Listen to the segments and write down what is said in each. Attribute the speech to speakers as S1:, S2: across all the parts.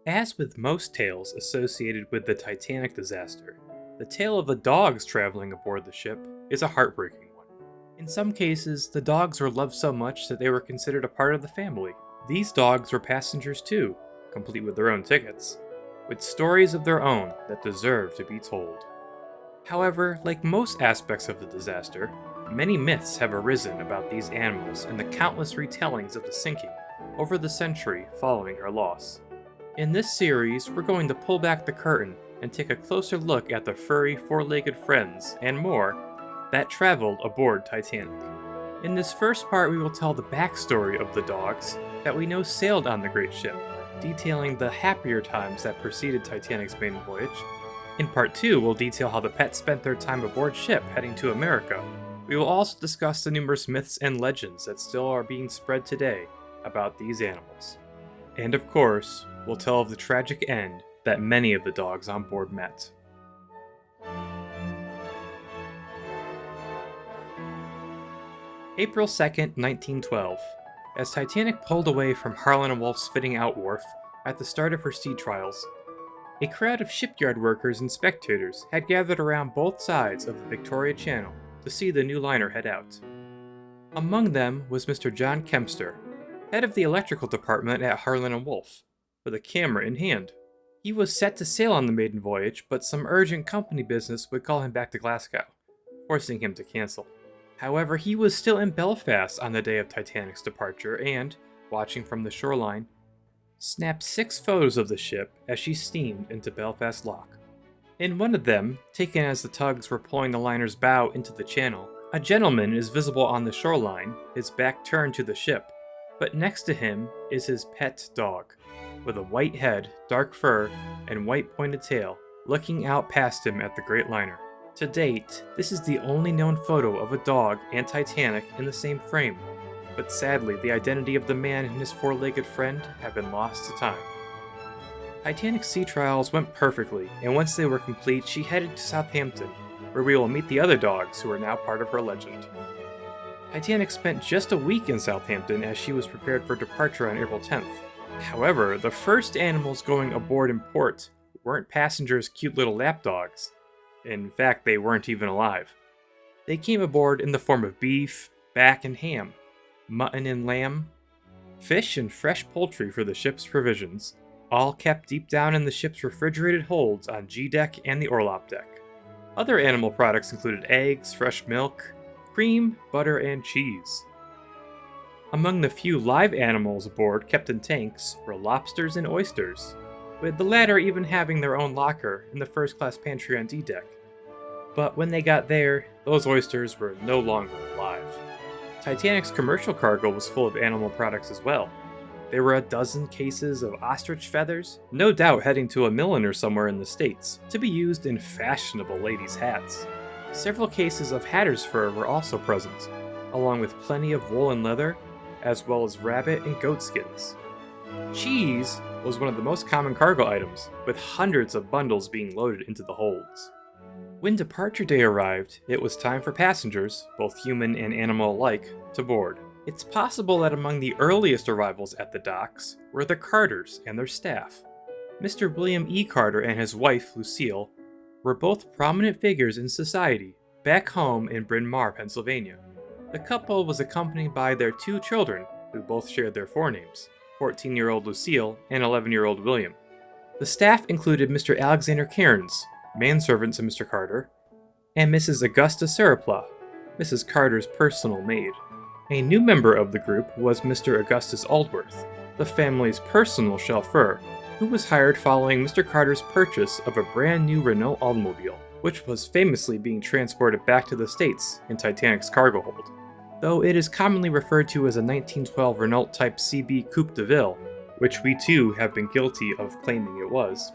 S1: As with most tales associated with the Titanic disaster, the tale of the dogs traveling aboard the ship is a heartbreaking one. In some cases, the dogs were loved so much that they were considered a part of the family. These dogs were passengers too, complete with their own tickets, with stories of their own that deserve to be told. However, like most aspects of the disaster, many myths have arisen about these animals and the countless retellings of the sinking over the century following our loss. In this series, we're going to pull back the curtain and take a closer look at the furry, four-legged friends and more that traveled aboard Titanic. In this first part, we will tell the backstory of the dogs that we know sailed on the great ship, detailing the happier times that preceded Titanic's maiden voyage. In part 2, we'll detail how the pets spent their time aboard ship heading to America. We will also discuss the numerous myths and legends that still are being spread today about these animals. And of course, we'll tell of the tragic end that many of the dogs on board met. April 2nd, 1912. As Titanic pulled away from Harland and Wolff's fitting out wharf at the start of her sea trials, a crowd of shipyard workers and spectators had gathered around both sides of the Victoria Channel to see the new liner head out. Among them was Mr. John Kempster, head of the electrical department at Harland and Wolff, with a camera in hand. He was set to sail on the maiden voyage, but some urgent company business would call him back to Glasgow, forcing him to cancel. However, he was still in Belfast on the day of Titanic's departure and, watching from the shoreline, snapped 6 photos of the ship as she steamed into Belfast Lock. In one of them, taken as the tugs were pulling the liner's bow into the channel, a gentleman is visible on the shoreline, his back turned to the ship, but next to him is his pet dog, with a white head, dark fur, and white pointed tail, looking out past him at the great liner. To date, this is the only known photo of a dog and Titanic in the same frame, but sadly the identity of the man and his four-legged friend have been lost to time. Titanic's sea trials went perfectly, and once they were complete, she headed to Southampton, where we will meet the other dogs who are now part of her legend. Titanic spent just a week in Southampton as she was prepared for departure on April 10th. However, the first animals going aboard in port weren't passengers' cute little lapdogs. In fact, they weren't even alive. They came aboard in the form of beef, back and ham, mutton and lamb, fish and fresh poultry for the ship's provisions, all kept deep down in the ship's refrigerated holds on G-deck and the orlop deck. Other animal products included eggs, fresh milk, cream, butter, and cheese. Among the few live animals aboard kept in tanks were lobsters and oysters, with the latter even having their own locker in the first-class pantry on D-deck. But when they got there, those oysters were no longer alive. Titanic's commercial cargo was full of animal products as well. There were a dozen cases of ostrich feathers, no doubt heading to a milliner somewhere in the States, to be used in fashionable ladies' hats. Several cases of hatter's fur were also present, along with plenty of wool and leather, as well as rabbit and goat skins. Cheese was one of the most common cargo items, with hundreds of bundles being loaded into the holds. When departure day arrived, it was time for passengers, both human and animal alike, to board. It's possible that among the earliest arrivals at the docks were the Carters and their staff. Mr. William E. Carter and his wife, Lucille, were both prominent figures in society back home in Bryn Mawr, Pennsylvania. The couple was accompanied by their 2 children, who both shared their forenames, 14-year-old Lucille and 11-year-old William. The staff included Mr. Alexander Cairns, manservant to Mr. Carter, and Mrs. Augusta Serapla, Mrs. Carter's personal maid. A new member of the group was Mr. Augustus Aldworth, the family's personal chauffeur, who was hired following Mr. Carter's purchase of a brand new Renault automobile, which was famously being transported back to the States in Titanic's cargo hold. Though it is commonly referred to as a 1912 Renault Type CB Coupe de Ville, which we too have been guilty of claiming it was.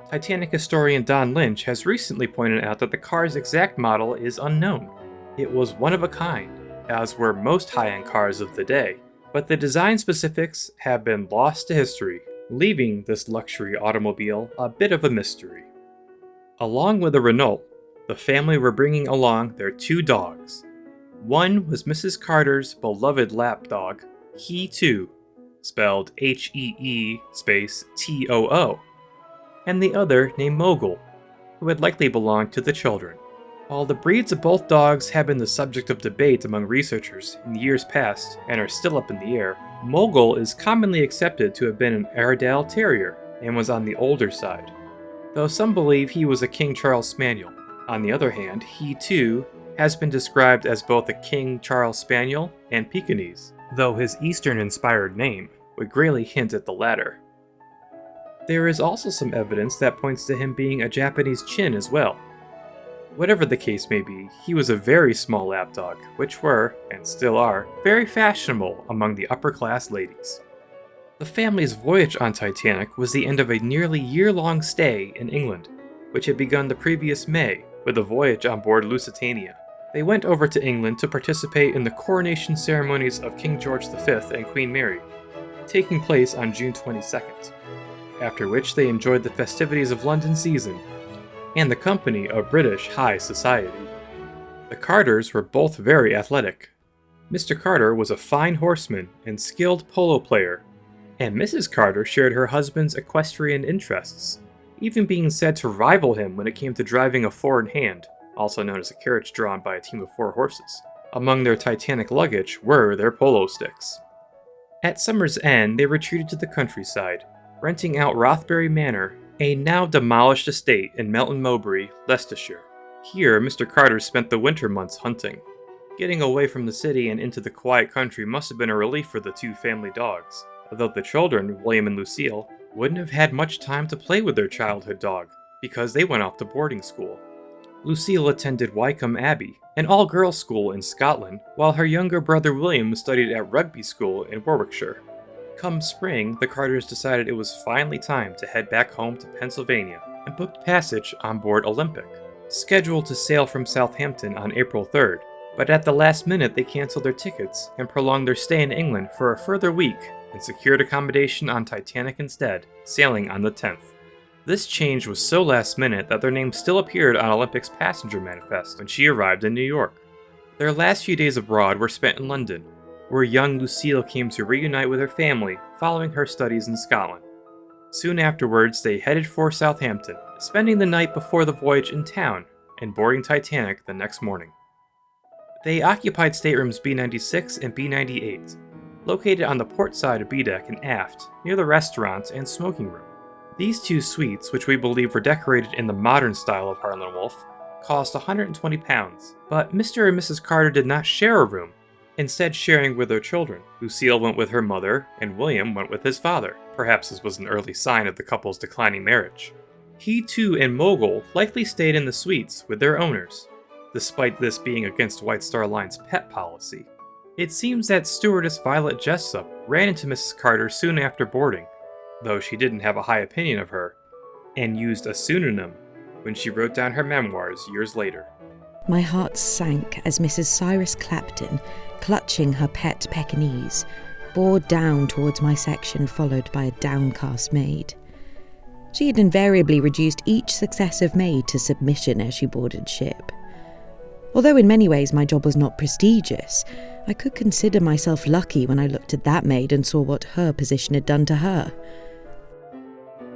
S1: Titanic historian Don Lynch has recently pointed out that the car's exact model is unknown. It was one of a kind, as were most high-end cars of the day, but the design specifics have been lost to history, leaving this luxury automobile a bit of a mystery. Along with the Renault, the family were bringing along their 2 dogs. One was Mrs. Carter's beloved lapdog, Hee Too, spelled Hee space Too, and the other named Mogul, who had likely belonged to the children. While the breeds of both dogs have been the subject of debate among researchers in years past and are still up in the air, Mogul is commonly accepted to have been an Airedale Terrier and was on the older side, though some believe he was a King Charles Spaniel. On the other hand, he too has been described as both a King Charles Spaniel and Pekingese, though his Eastern-inspired name would greatly hint at the latter. There is also some evidence that points to him being a Japanese Chin as well. Whatever the case may be, he was a very small lapdog, which were, and still are, very fashionable among the upper-class ladies. The family's voyage on Titanic was the end of a nearly year-long stay in England, which had begun the previous May with a voyage on board Lusitania. They went over to England to participate in the coronation ceremonies of King George V and Queen Mary, taking place on June 22nd, after which they enjoyed the festivities of London season and the company of British high society. The Carters were both very athletic. Mr. Carter was a fine horseman and skilled polo player, and Mrs. Carter shared her husband's equestrian interests, even being said to rival him when it came to driving a four-in-hand, also known as a carriage drawn by a team of 4 horses. Among their Titanic luggage were their polo sticks. At summer's end, they retreated to the countryside, renting out Rothbury Manor, a now demolished estate in Melton Mowbray, Leicestershire. Here, Mr. Carter spent the winter months hunting. Getting away from the city and into the quiet country must have been a relief for the 2 family dogs, although the children, William and Lucille, wouldn't have had much time to play with their childhood dog, because they went off to boarding school. Lucille attended Wycombe Abbey, an all-girls school in Scotland, while her younger brother William studied at Rugby School in Warwickshire. Come spring, the Carters decided it was finally time to head back home to Pennsylvania and booked passage on board Olympic, scheduled to sail from Southampton on April 3rd, but at the last minute they canceled their tickets and prolonged their stay in England for a further week and secured accommodation on Titanic instead, sailing on the 10th. This change was so last minute that their name still appeared on Olympic's passenger manifest when she arrived in New York. Their last few days abroad were spent in London, where young Lucille came to reunite with her family following her studies in Scotland. Soon afterwards, they headed for Southampton, spending the night before the voyage in town and boarding Titanic the next morning. They occupied staterooms B96 and B98, located on the port side of B-deck and aft, near the restaurant and smoking room. These 2 suites, which we believe were decorated in the modern style of Harlan Wolff, cost £120, but Mr. and Mrs. Carter did not share a room, instead sharing with their children. Lucille went with her mother, and William went with his father. Perhaps this was an early sign of the couple's declining marriage. He Too and Mogul likely stayed in the suites with their owners, despite this being against White Star Line's pet policy. It seems that stewardess Violet Jessup ran into Mrs. Carter soon after boarding, though she didn't have a high opinion of her, and used a pseudonym when she wrote down her memoirs years later.
S2: My heart sank as Mrs. Cyrus Clapton, clutching her pet Pekingese, bore down towards my section, followed by a downcast maid. She had invariably reduced each successive maid to submission as she boarded ship. Although in many ways my job was not prestigious, I could consider myself lucky when I looked at that maid and saw what her position had done to her.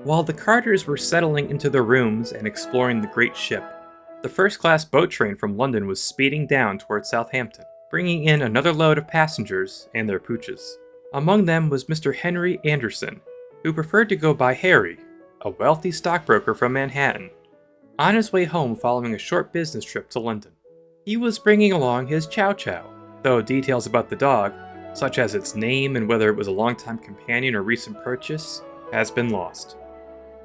S1: While the Carters were settling into their rooms and exploring the great ship, the first-class boat train from London was speeding down towards Southampton, bringing in another load of passengers and their pooches. Among them was Mr. Henry Anderson, who preferred to go by Harry, a wealthy stockbroker from Manhattan, on his way home following a short business trip to London. He was bringing along his Chow Chow, though details about the dog, such as its name and whether it was a longtime companion or recent purchase, has been lost.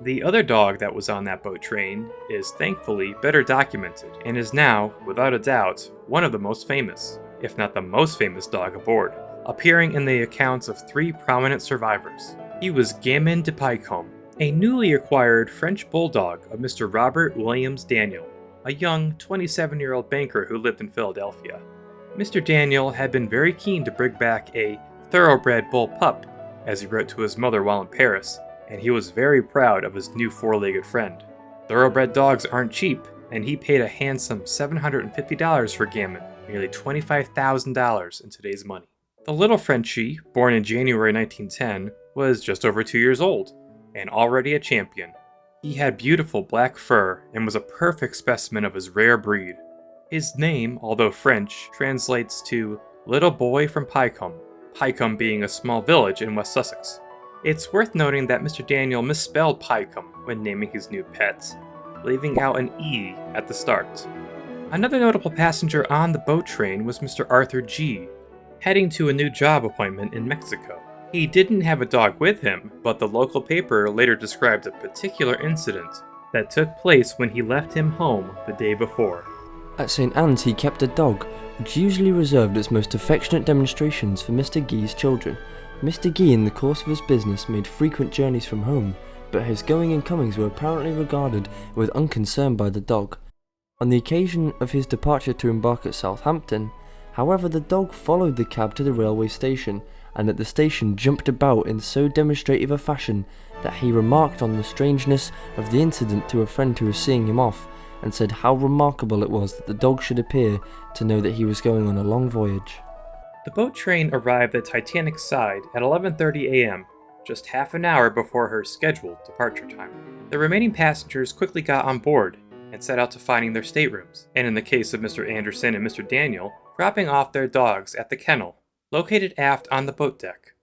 S1: The other dog that was on that boat train is thankfully better documented and is now, without a doubt, one of the most famous, if not the most famous dog aboard, appearing in the accounts of 3 prominent survivors. He was Gamin de Pycombe, a newly acquired French bulldog of Mr. Robert Williams Daniel, a young 27-year-old banker who lived in Philadelphia. Mr. Daniel had been very keen to bring back a thoroughbred bull pup, as he wrote to his mother while in Paris, and he was very proud of his new 4-legged friend. Thoroughbred dogs aren't cheap, and he paid a handsome $750 for Gamin, nearly $25,000 in today's money. The little Frenchie, born in January 1910, was just over 2 years old, and already a champion. He had beautiful black fur and was a perfect specimen of his rare breed. His name, although French, translates to Little Boy from Pycombe, Pycombe being a small village in West Sussex. It's worth noting that Mr. Daniel misspelled Pycombe when naming his new pet, leaving out an E at the start. Another notable passenger on the boat train was Mr. Arthur G., heading to a new job appointment in Mexico. He didn't have a dog with him, but the local paper later described a particular incident that took place when he left him home the day before.
S3: At St. Anne's he kept a dog, which usually reserved its most affectionate demonstrations for Mr. Guy's children. Mr. Guy in the course of his business made frequent journeys from home, but his going and comings were apparently regarded with unconcern by the dog. On the occasion of his departure to embark at Southampton, however, the dog followed the cab to the railway station, and at the station jumped about in so demonstrative a fashion that he remarked on the strangeness of the incident to a friend who was seeing him off, and said how remarkable it was that the dog should appear to know that he was going on a long voyage.
S1: The boat train arrived at Titanic's side at 11:30 a.m., just half an hour before her scheduled departure time. The remaining passengers quickly got on board and set out to finding their staterooms, and in the case of Mr. Anderson and Mr. Daniel, dropping off their dogs at the kennel, located aft on the boat deck.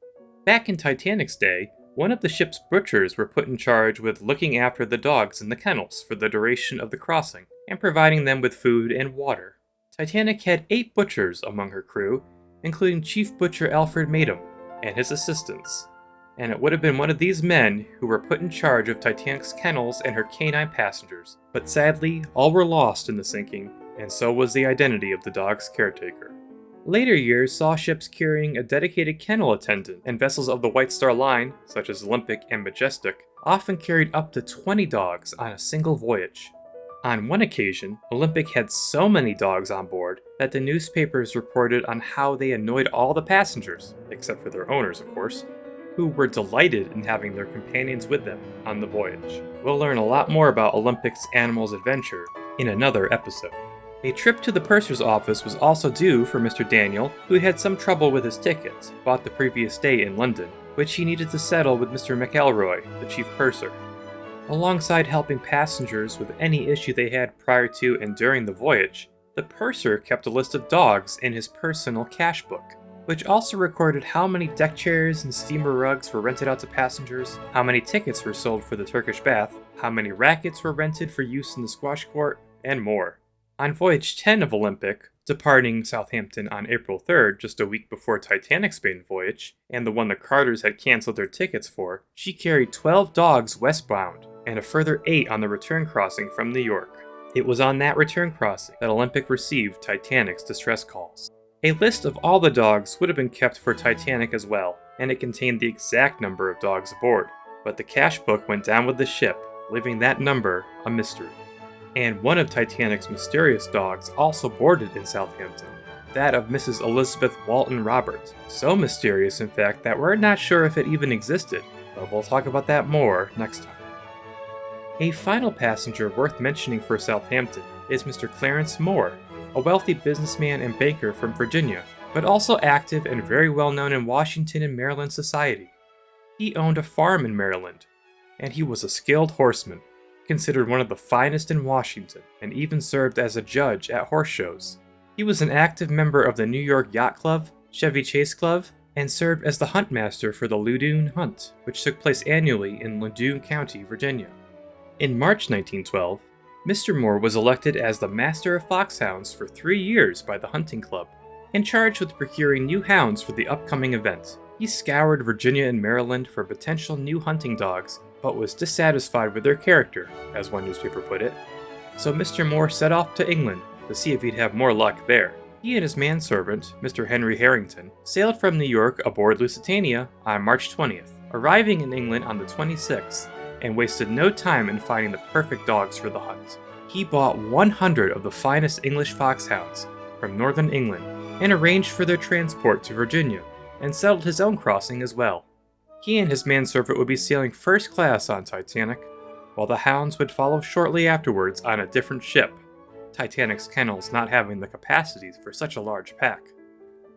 S1: Back in Titanic's day, one of the ship's butchers were put in charge with looking after the dogs in the kennels for the duration of the crossing, and providing them with food and water. Titanic had 8 butchers among her crew, including Chief Butcher Alfred Matham and his assistants, and it would have been one of these men who were put in charge of Titanic's kennels and her canine passengers, but sadly, all were lost in the sinking, and so was the identity of the dog's caretaker. Later years saw ships carrying a dedicated kennel attendant, and vessels of the White Star Line, such as Olympic and Majestic, often carried up to 20 dogs on a single voyage. On one occasion, Olympic had so many dogs on board that the newspapers reported on how they annoyed all the passengers, except for their owners of course, who were delighted in having their companions with them on the voyage. We'll learn a lot more about Olympic's animals adventure in another episode. A trip to the purser's office was also due for Mr. Daniel, who had some trouble with his tickets, bought the previous day in London, which he needed to settle with Mr. McElroy, the chief purser. Alongside helping passengers with any issue they had prior to and during the voyage, the purser kept a list of dogs in his personal cash book, which also recorded how many deck chairs and steamer rugs were rented out to passengers, how many tickets were sold for the Turkish bath, how many rackets were rented for use in the squash court, and more. On voyage 10 of Olympic, departing Southampton on April 3rd, just a week before Titanic's main voyage, and the one the Carters had canceled their tickets for, she carried 12 dogs westbound, and a further 8 on the return crossing from New York. It was on that return crossing that Olympic received Titanic's distress calls. A list of all the dogs would have been kept for Titanic as well, and it contained the exact number of dogs aboard, but the cash book went down with the ship, leaving that number a mystery. And one of Titanic's mysterious dogs also boarded in Southampton, that of Mrs. Elizabeth Walton Robert. So mysterious, in fact, that we're not sure if it even existed, but we'll talk about that more next time. A final passenger worth mentioning for Southampton is Mr. Clarence Moore, a wealthy businessman and banker from Virginia, but also active and very well known in Washington and Maryland society. He owned a farm in Maryland, and he was a skilled horseman, considered one of the finest in Washington, and even served as a judge at horse shows. He was an active member of the New York Yacht Club, Chevy Chase Club, and served as the hunt master for the Loudoun Hunt, which took place annually in Loudoun County, Virginia. In March 1912, Mr. Moore was elected as the Master of Foxhounds for 3 years by the Hunting Club, and charged with procuring new hounds for the upcoming event. He scoured Virginia and Maryland for potential new hunting dogs, but was dissatisfied with their character, as one newspaper put it. So Mr. Moore set off to England to see if he'd have more luck there. He and his manservant, Mr. Henry Harrington, sailed from New York aboard Lusitania on March 20th, arriving in England on the 26th, and wasted no time in finding the perfect dogs for the hunt. He bought 100 of the finest English foxhounds from northern England and arranged for their transport to Virginia, and settled his own crossing as well. He and his manservant would be sailing first class on Titanic, while the hounds would follow shortly afterwards on a different ship, Titanic's kennels not having the capacities for such a large pack.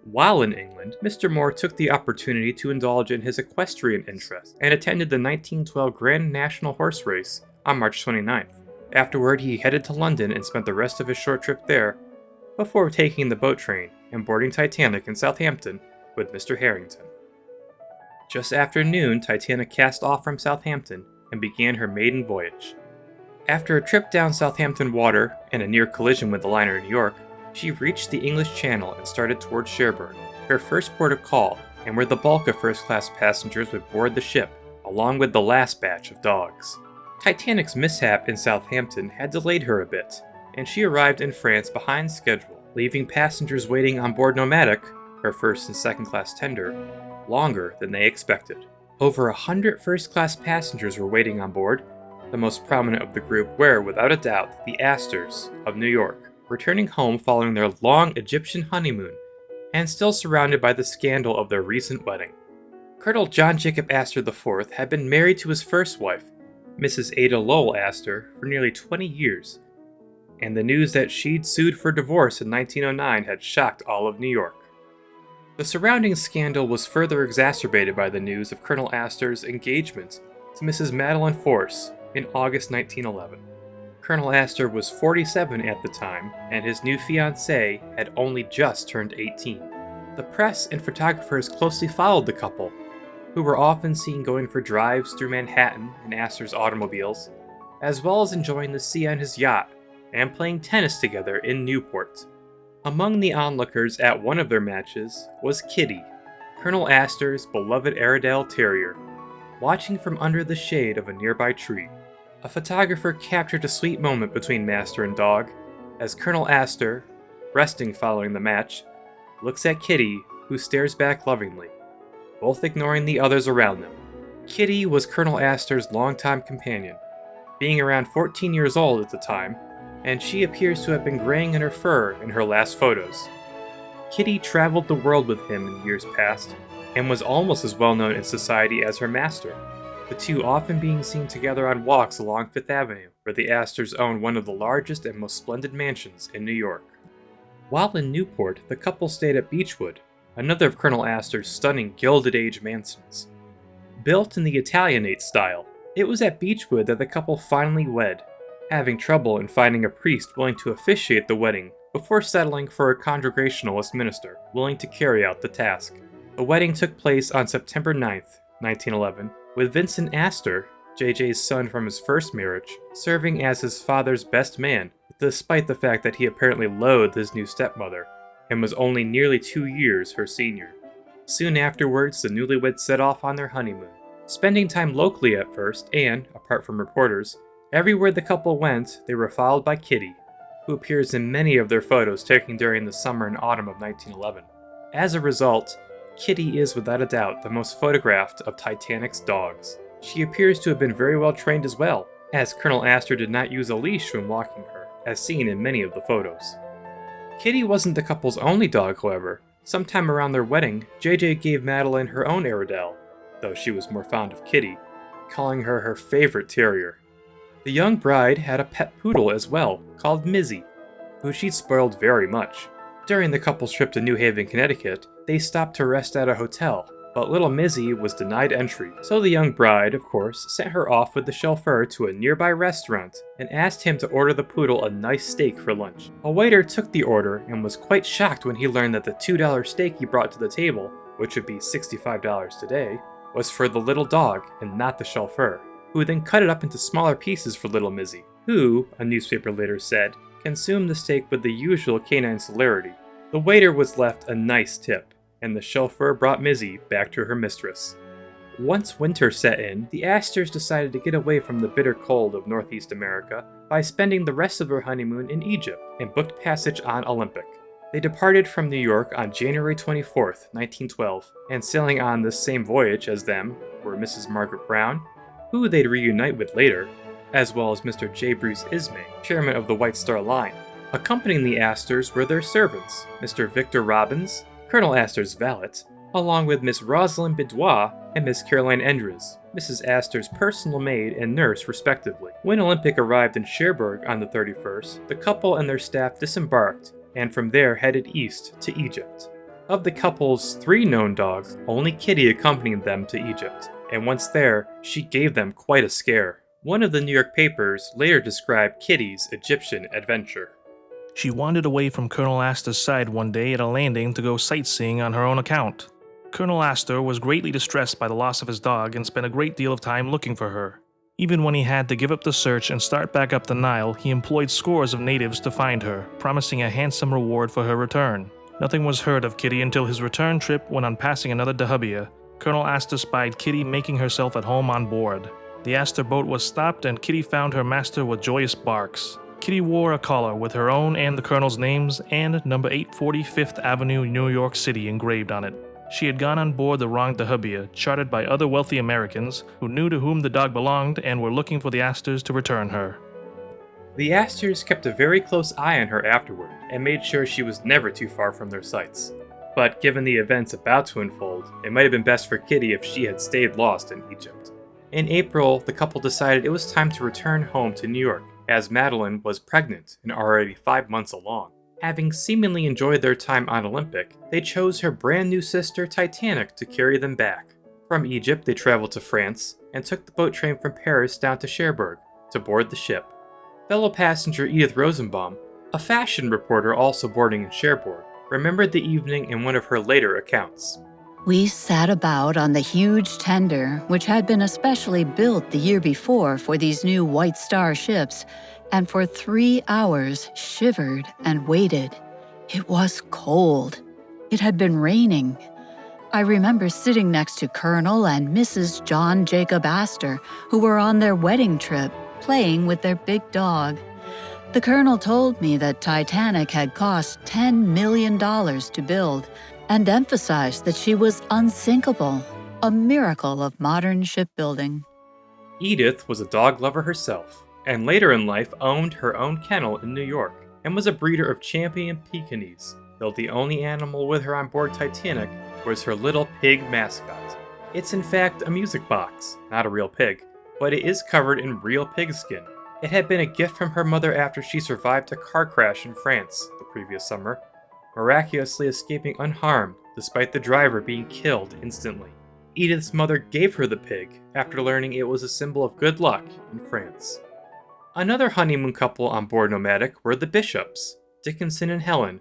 S1: While in England, Mr. Moore took the opportunity to indulge in his equestrian interest and attended the 1912 Grand National Horse Race on March 29th. Afterward, he headed to London and spent the rest of his short trip there before taking the boat train and boarding Titanic in Southampton with Mr. Harrington. Just after noon, Titanic cast off from Southampton and began her maiden voyage. After a trip down Southampton water and a near collision with the liner New York, she reached the English Channel and started towards Cherbourg, her first port of call, and where the bulk of first-class passengers would board the ship, along with the last batch of dogs. Titanic's mishap in Southampton had delayed her a bit, and she arrived in France behind schedule, leaving passengers waiting on board Nomadic, her first and second-class tender, longer than they expected. Over 100 first-class passengers were waiting on board. The most prominent of the group were, without a doubt, the Astors of New York, returning home following their long Egyptian honeymoon, and still surrounded by the scandal of their recent wedding. Colonel John Jacob Astor IV had been married to his first wife, Mrs. Ada Lowell Astor, for nearly 20 years, and the news that she'd sued for divorce in 1909 had shocked all of New York. The surrounding scandal was further exacerbated by the news of Colonel Astor's engagement to Mrs. Madeline Force in August 1911. Colonel Astor was 47 at the time, and his new fiancée had only just turned 18. The press and photographers closely followed the couple, who were often seen going for drives through Manhattan in Astor's automobiles, as well as enjoying the sea on his yacht and playing tennis together in Newport. Among the onlookers at one of their matches was Kitty, Colonel Astor's beloved Airedale Terrier, watching from under the shade of a nearby tree. A photographer captured a sweet moment between master and dog, as Colonel Astor, resting following the match, looks at Kitty, who stares back lovingly, both ignoring the others around them. Kitty was Colonel Astor's longtime companion, being around 14 years old at the time, and she appears to have been graying in her fur in her last photos. Kitty traveled the world with him in years past, and was almost as well known in society as her master, the two often being seen together on walks along Fifth Avenue, where the Astors owned one of the largest and most splendid mansions in New York. While in Newport, the couple stayed at Beechwood, another of Colonel Astor's stunning Gilded Age mansions. Built in the Italianate style, it was at Beechwood that the couple finally wed, having trouble in finding a priest willing to officiate the wedding before settling for a Congregationalist minister willing to carry out the task. The wedding took place on September 9th, 1911, with Vincent Astor, JJ's son from his first marriage, serving as his father's best man, despite the fact that he apparently loathed his new stepmother, and was only nearly 2 years her senior. Soon afterwards, the newlyweds set off on their honeymoon, spending time locally at first, and, apart from reporters, everywhere the couple went, they were followed by Kitty, who appears in many of their photos taken during the summer and autumn of 1911. As a result, Kitty is without a doubt the most photographed of Titanic's dogs. She appears to have been very well trained as well, as Colonel Astor did not use a leash when walking her, as seen in many of the photos. Kitty wasn't the couple's only dog, however. Sometime around their wedding, JJ gave Madeline her own Airedale, though she was more fond of Kitty, calling her her favorite terrier. The young bride had a pet poodle as well, called Mizzy, who she'd spoiled very much. During the couple's trip to New Haven, Connecticut, they stopped to rest at a hotel, but little Mizzy was denied entry, so the young bride, of course, sent her off with the chauffeur to a nearby restaurant and asked him to order the poodle a nice steak for lunch. A waiter took the order and was quite shocked when he learned that the $2 steak he brought to the table, which would be $65 today, was for the little dog and not the chauffeur, who then cut it up into smaller pieces for little Mizzy, who, a newspaper later said, consumed the steak with the usual canine celerity. The waiter was left a nice tip, and the chauffeur brought Mizzy back to her mistress. Once winter set in, the Astors decided to get away from the bitter cold of Northeast America by spending the rest of their honeymoon in Egypt and booked passage on Olympic. They departed from New York on January 24th, 1912, and sailing on this same voyage as them were Mrs. Margaret Brown, who they'd reunite with later, as well as Mr. J. Bruce Ismay, chairman of the White Star Line. Accompanying the Astors were their servants, Mr. Victor Robbins, Colonel Astor's valet, along with Miss Rosalind Bidois and Miss Caroline Endres, Mrs. Astor's personal maid and nurse respectively. When Olympic arrived in Cherbourg on the 31st, the couple and their staff disembarked, and from there headed east to Egypt. Of the couple's 3 known dogs, only Kitty accompanied them to Egypt, and once there, she gave them quite a scare. One of the New York papers later described Kitty's Egyptian adventure.
S4: She wandered away from Colonel Astor's side one day at a landing to go sightseeing on her own account. Colonel Astor was greatly distressed by the loss of his dog and spent a great deal of time looking for her. Even when he had to give up the search and start back up the Nile, he employed scores of natives to find her, promising a handsome reward for her return. Nothing was heard of Kitty until his return trip when, on passing another dahabeah, Colonel Astor spied Kitty making herself at home on board. The Astor boat was stopped and Kitty found her master with joyous barks. Kitty wore a collar with her own and the Colonel's names and number 840 Fifth Avenue, New York City engraved on it. She had gone on board the wrong dahabeah, chartered by other wealthy Americans who knew to whom the dog belonged and were looking for the Astors to return her.
S1: The Astors kept a very close eye on her afterward and made sure she was never too far from their sights. But given the events about to unfold, it might have been best for Kitty if she had stayed lost in Egypt. In April, the couple decided it was time to return home to New York, as Madeline was pregnant and already 5 months along. Having seemingly enjoyed their time on Olympic, they chose her brand new sister Titanic to carry them back. From Egypt, they traveled to France and took the boat train from Paris down to Cherbourg to board the ship. Fellow passenger Edith Rosenbaum, a fashion reporter also boarding in Cherbourg, remembered the evening in one of her later accounts.
S5: We sat about on the huge tender, which had been especially built the year before for these new White Star ships, and for 3 hours shivered and waited. It was cold. It had been raining. I remember sitting next to Colonel and Mrs. John Jacob Astor, who were on their wedding trip, playing with their big dog. The Colonel told me that Titanic had cost $10 million to build, and emphasized that she was unsinkable, a miracle of modern shipbuilding.
S1: Edith was a dog lover herself, and later in life owned her own kennel in New York, and was a breeder of champion Pekingese, though the only animal with her on board Titanic was her little pig mascot. It's in fact a music box, not a real pig, but it is covered in real pig skin. It had been a gift from her mother after she survived a car crash in France the previous summer, miraculously escaping unharmed despite the driver being killed instantly. Edith's mother gave her the pig after learning it was a symbol of good luck in France. Another honeymoon couple on board Nomadic were the Bishops, Dickinson and Helen,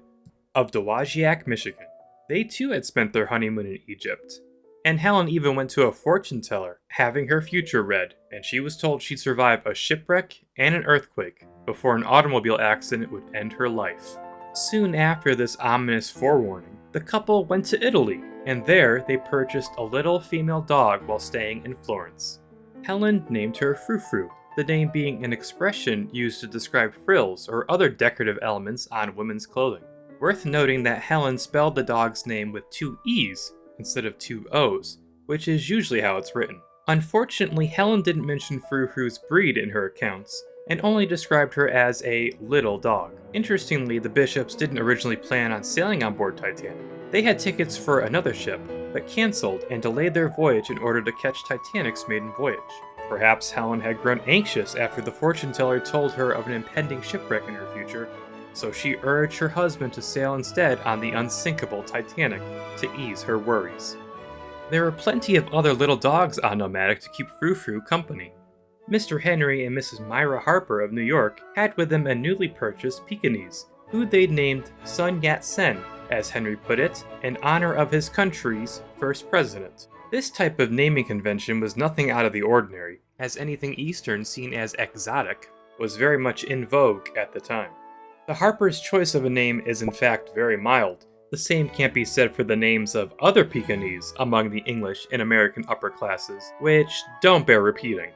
S1: of Dowagiac, Michigan. They too had spent their honeymoon in Egypt, and Helen even went to a fortune teller, having her future read, and she was told she'd survive a shipwreck and an earthquake before an automobile accident would end her life. Soon after this ominous forewarning, the couple went to Italy, and there they purchased a little female dog while staying in Florence. Helen named her Freu Freu, the name being an expression used to describe frills or other decorative elements on women's clothing. Worth noting that Helen spelled the dog's name with 2 E's instead of 2 O's, which is usually how it's written. Unfortunately, Helen didn't mention Freu Freu's breed in her accounts, and only described her as a little dog. Interestingly, the Bishops didn't originally plan on sailing on board Titanic. They had tickets for another ship, but canceled and delayed their voyage in order to catch Titanic's maiden voyage. Perhaps Helen had grown anxious after the fortune teller told her of an impending shipwreck in her future, so she urged her husband to sail instead on the unsinkable Titanic to ease her worries. There were plenty of other little dogs on Nomadic to keep Freu Freu company. Mr. Henry and Mrs. Myra Harper of New York had with them a newly purchased Pekingese, who they'd named Sun Yat Sen, as Henry put it, in honor of his country's first president. This type of naming convention was nothing out of the ordinary, as anything Eastern seen as exotic was very much in vogue at the time. The Harper's choice of a name is in fact very mild. The same can't be said for the names of other Pekingese among the English and American upper classes, which don't bear repeating.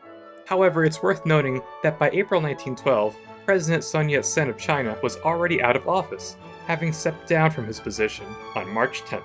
S1: However, it's worth noting that by April 1912, President Sun Yat-sen of China was already out of office, having stepped down from his position on March 10th.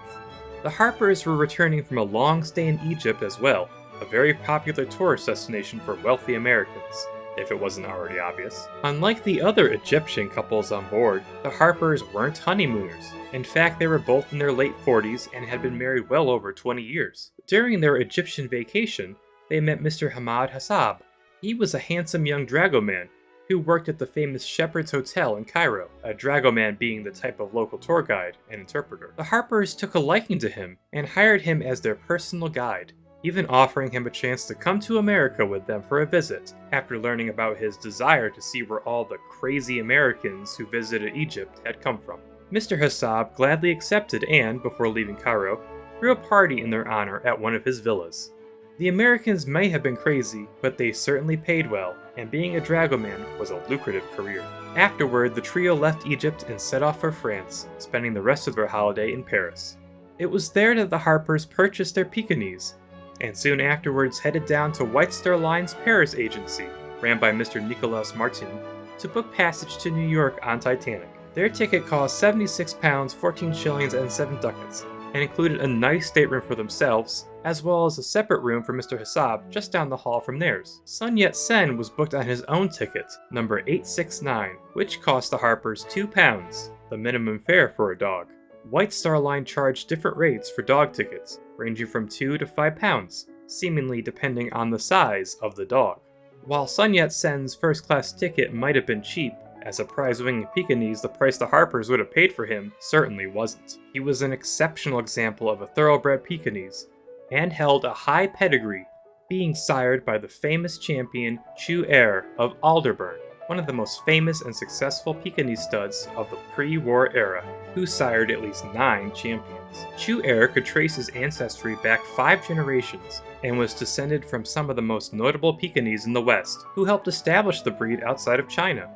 S1: The Harpers were returning from a long stay in Egypt as well, a very popular tourist destination for wealthy Americans, if it wasn't already obvious. Unlike the other Egyptian couples on board, the Harpers weren't honeymooners. In fact, they were both in their late 40s and had been married well over 20 years. During their Egyptian vacation, they met Mr. Hamad Hassab. He was a handsome young dragoman who worked at the famous Shepherd's Hotel in Cairo, a dragoman being the type of local tour guide and interpreter. The Harpers took a liking to him and hired him as their personal guide, even offering him a chance to come to America with them for a visit, after learning about his desire to see where all the crazy Americans who visited Egypt had come from. Mr. Hassab gladly accepted and, before leaving Cairo, threw a party in their honor at one of his villas. The Americans may have been crazy, but they certainly paid well, and being a dragoman was a lucrative career. Afterward, the trio left Egypt and set off for France, spending the rest of their holiday in Paris. It was there that the Harpers purchased their Pekingese, and soon afterwards headed down to White Star Line's Paris agency, ran by Mr. Nicolas Martin, to book passage to New York on Titanic. Their ticket cost £76, 14 shillings and 7 ducats, and included a nice stateroom for themselves, as well as a separate room for Mr. Hassab just down the hall from theirs. Son Yet Sen was booked on his own ticket, number 869, which cost the Harpers £2, the minimum fare for a dog. White Star Line charged different rates for dog tickets, ranging from £2 to £5, seemingly depending on the size of the dog. While Son Yet Sen's first-class ticket might have been cheap, as a prize-winning Pekingese, the price the Harpers would have paid for him certainly wasn't. He was an exceptional example of a thoroughbred Pekingese, and held a high pedigree, being sired by the famous champion Chow of Alderburn, one of the most famous and successful Pekingese studs of the pre-war era, who sired at least 9 champions. Chow could trace his ancestry back 5 generations, and was descended from some of the most notable Pekingese in the West, who helped establish the breed outside of China.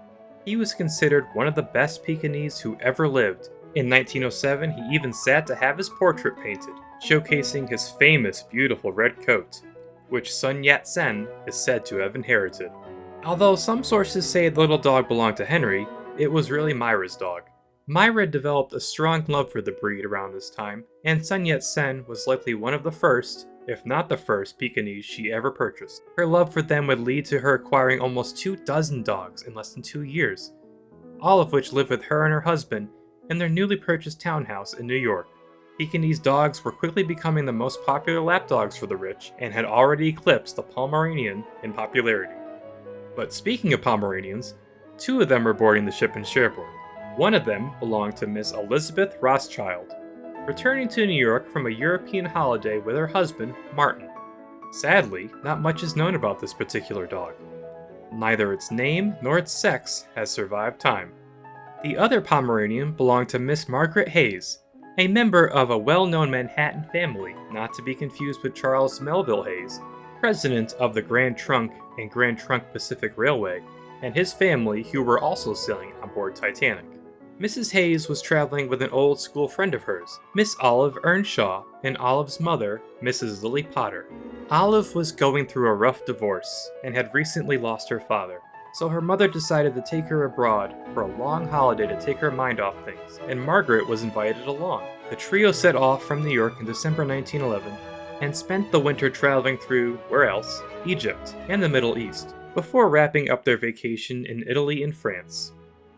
S1: He was considered one of the best Pekingese who ever lived. In 1907, he even sat to have his portrait painted, showcasing his famous beautiful red coat, which Son Yat Sen is said to have inherited. Although some sources say the little dog belonged to Henry, it was really Myra's dog. Myra developed a strong love for the breed around this time, and Son Yat Sen was likely one of the first, if not the first, Pekingese she ever purchased. Her love for them would lead to her acquiring almost 24 dogs in less than 2 years, all of which lived with her and her husband in their newly purchased townhouse in New York. Pekingese dogs were quickly becoming the most popular lapdogs for the rich and had already eclipsed the Pomeranian in popularity. But speaking of Pomeranians, 2 of them were boarding the ship in Cherbourg. One of them belonged to Miss Elizabeth Rothschild, returning to New York from a European holiday with her husband, Martin. Sadly, not much is known about this particular dog. Neither its name nor its sex has survived time. The other Pomeranian belonged to Miss Margaret Hayes, a member of a well-known Manhattan family, not to be confused with Charles Melville Hayes, president of the Grand Trunk and Grand Trunk Pacific Railway, and his family who were also sailing on board Titanic. Mrs. Hayes was traveling with an old school friend of hers, Miss Olive Earnshaw, and Olive's mother, Mrs. Lily Potter. Olive was going through a rough divorce and had recently lost her father, so her mother decided to take her abroad for a long holiday to take her mind off things, and Margaret was invited along. The trio set off from New York in December 1911 and spent the winter traveling through, where else, Egypt and the Middle East, before wrapping up their vacation in Italy and France.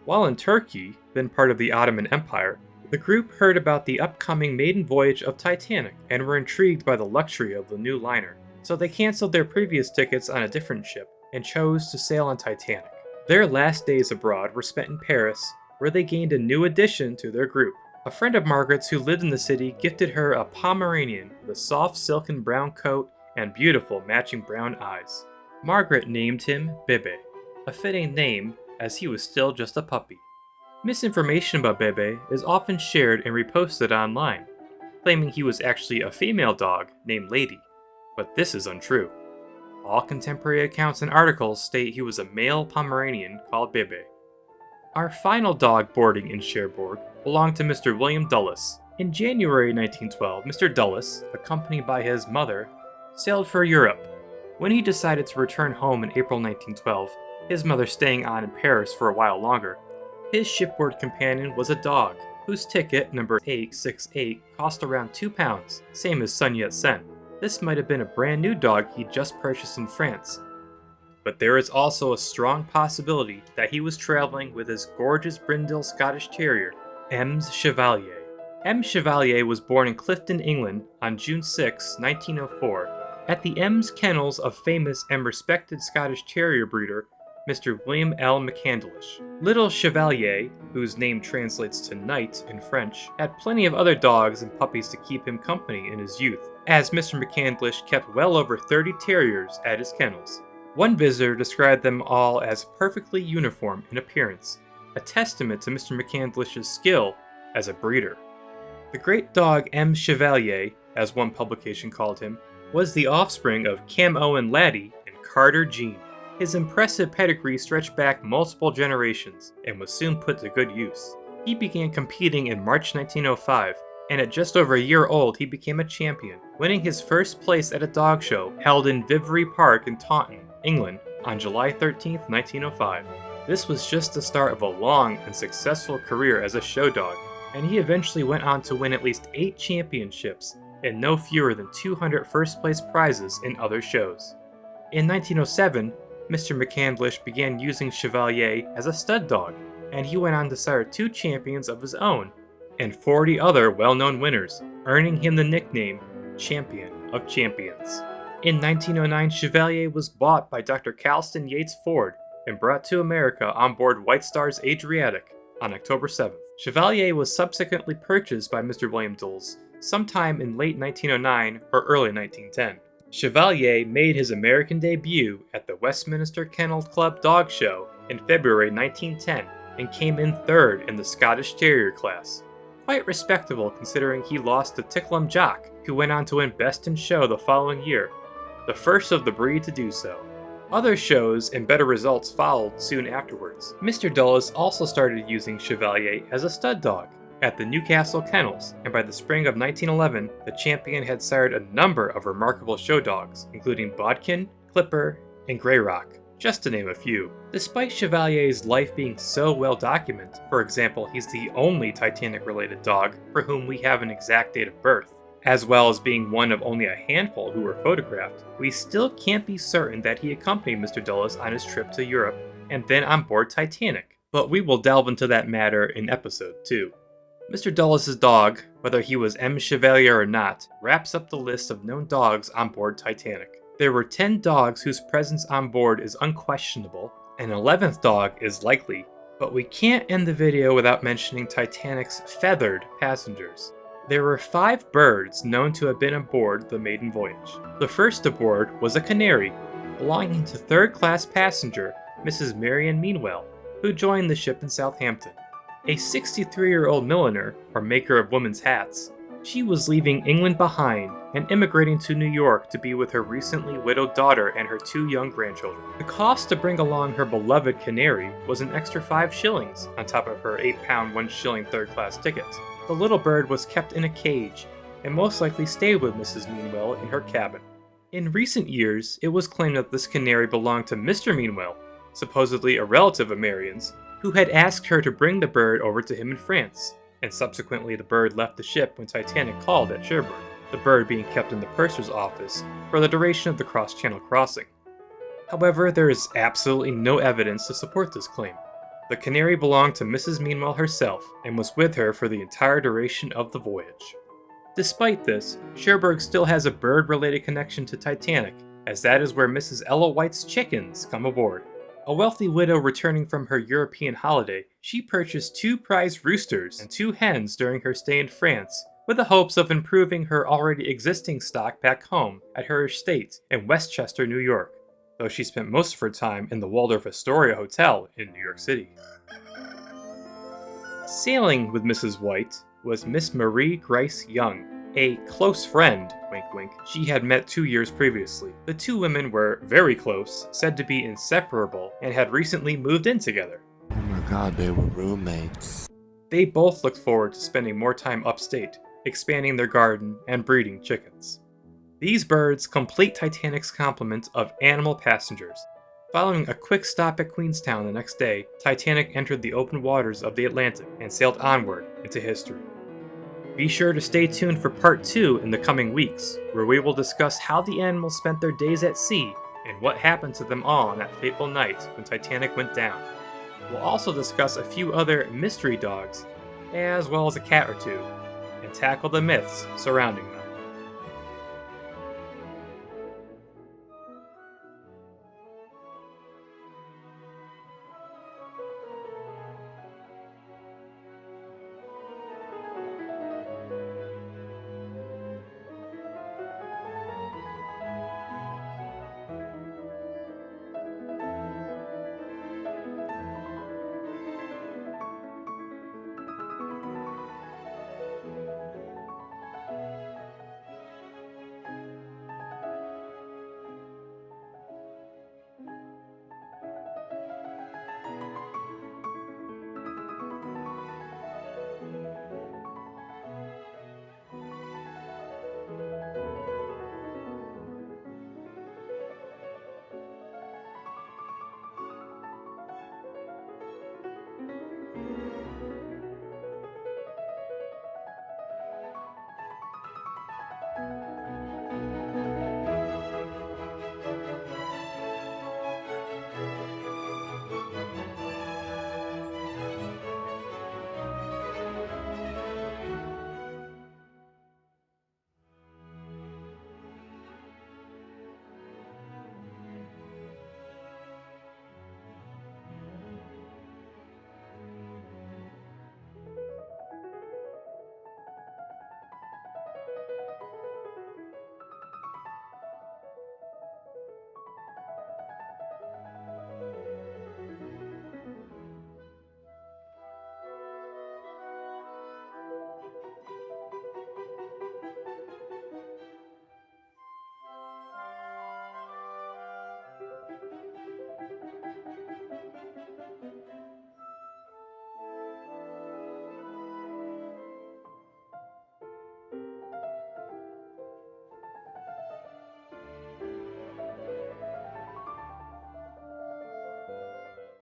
S1: While in Turkey, then part of the Ottoman Empire, the group heard about the upcoming maiden voyage of Titanic and were intrigued by the luxury of the new liner, so they canceled their previous tickets on a different ship and chose to sail on Titanic. Their last days abroad were spent in Paris, where they gained a new addition to their group. A friend of Margaret's who lived in the city gifted her a Pomeranian with a soft silken brown coat and beautiful matching brown eyes. Margaret named him Bebe, a fitting name as he was still just a puppy. Misinformation about Bebe is often shared and reposted online, claiming he was actually a female dog named Lady, but this is untrue. All contemporary accounts and articles state he was a male Pomeranian called Bebe. Our final dog boarding in Cherbourg belonged to Mr. William Dulles. In January 1912, Mr. Dulles, accompanied by his mother, sailed for Europe. When he decided to return home in April 1912, his mother staying on in Paris for a while longer, his shipboard companion was a dog, whose ticket, number 868, cost around £2, same as Son Yat Sen. This might have been a brand new dog he'd just purchased in France. But there is also a strong possibility that he was traveling with his gorgeous brindle Scottish Terrier, Ems Chevalier. Ems Chevalier was born in Clifton, England on June 6, 1904, at the Ems Kennels of famous and respected Scottish Terrier breeder Mr. William L. McCandlish. Little Chevalier, whose name translates to knight in French, had plenty of other dogs and puppies to keep him company in his youth, as Mr. McCandlish kept well over 30 terriers at his kennels. One visitor described them all as perfectly uniform in appearance, a testament to Mr. McCandlish's skill as a breeder. The great dog Ems Chevalier, as one publication called him, was the offspring of Cam Owen Laddie and Carter Jean. His impressive pedigree stretched back multiple generations and was soon put to good use. He began competing in March 1905, and at just over a year old he became a champion, winning his first place at a dog show held in Vivry Park in Taunton, England, on July 13, 1905. This was just the start of a long and successful career as a show dog, and he eventually went on to win at least 8 championships and no fewer than 200 first-place prizes in other shows. In 1907, Mr. McCandlish began using Chevalier as a stud dog, and he went on to sire 2 champions of his own and 40 other well-known winners, earning him the nickname Champion of Champions. In 1909, Chevalier was bought by Dr. Calston Yates Ford and brought to America on board White Star's Adriatic on October 7th. Chevalier was subsequently purchased by Mr. William Dulles sometime in late 1909 or early 1910. Chevalier made his American debut at the Westminster Kennel Club Dog Show in February 1910 and came in 3rd in the Scottish Terrier class. Quite respectable considering he lost to Ticklum Jock, who went on to win Best in Show the following year, the first of the breed to do so. Other shows and better results followed soon afterwards. Mr. Dulles also started using Chevalier as a stud dog at the Newcastle Kennels, and by the spring of 1911, the champion had sired a number of remarkable show dogs, including Bodkin, Clipper, and Greyrock, just to name a few. Despite Chevalier's life being so well documented, for example, he's the only Titanic-related dog for whom we have an exact date of birth, as well as being one of only a handful who were photographed, we still can't be certain that he accompanied Mr. Dulles on his trip to Europe and then on board Titanic, but we will delve into that matter in episode 2. Mr. Dulles' dog, whether he was Ems Chevalier or not, wraps up the list of known dogs on board Titanic. There were 10 dogs whose presence on board is unquestionable, and an 11th dog is likely, but we can't end the video without mentioning Titanic's feathered passengers. There were 5 birds known to have been aboard the maiden voyage. The first aboard was a canary, belonging to 3rd-class passenger Mrs. Marian Meanwell, who joined the ship in Southampton. A 63-year-old milliner, or maker of women's hats, she was leaving England behind and immigrating to New York to be with her recently widowed daughter and her 2 young grandchildren. The cost to bring along her beloved canary was an extra 5 shillings on top of her £8 1 shilling 3rd-class ticket. The little bird was kept in a cage and most likely stayed with Mrs. Meanwell in her cabin. In recent years, it was claimed that this canary belonged to Mr. Meanwell, supposedly a relative of Marian's, who had asked her to bring the bird over to him in France, and subsequently the bird left the ship when Titanic called at Cherbourg, the bird being kept in the purser's office for the duration of the cross-channel crossing. However, there is absolutely no evidence to support this claim. The canary belonged to Mrs. Meanwell herself and was with her for the entire duration of the voyage. Despite this, Cherbourg still has a bird-related connection to Titanic, as that is where Mrs. Ella White's chickens come aboard. A wealthy widow returning from her European holiday, she purchased 2 prize roosters and 2 hens during her stay in France, with the hopes of improving her already existing stock back home at her estate in Westchester, New York, though she spent most of her time in the Waldorf Astoria Hotel in New York City. Sailing with Mrs. White was Miss Marie Grice Young, a close friend, wink wink, she had met 2 years previously. The 2 women were very close, said to be inseparable, and had recently moved in together.
S6: Oh my god, they were roommates.
S1: They both looked forward to spending more time upstate, expanding their garden and breeding chickens. These birds complete Titanic's complement of animal passengers. Following a quick stop at Queenstown the next day, Titanic entered the open waters of the Atlantic and sailed onward into history. Be sure to stay tuned for part 2 in the coming weeks, where we will discuss how the animals spent their days at sea and what happened to them all on that fateful night when Titanic went down. We'll also discuss a few other mystery dogs, as well as a cat or 2, and tackle the myths surrounding them.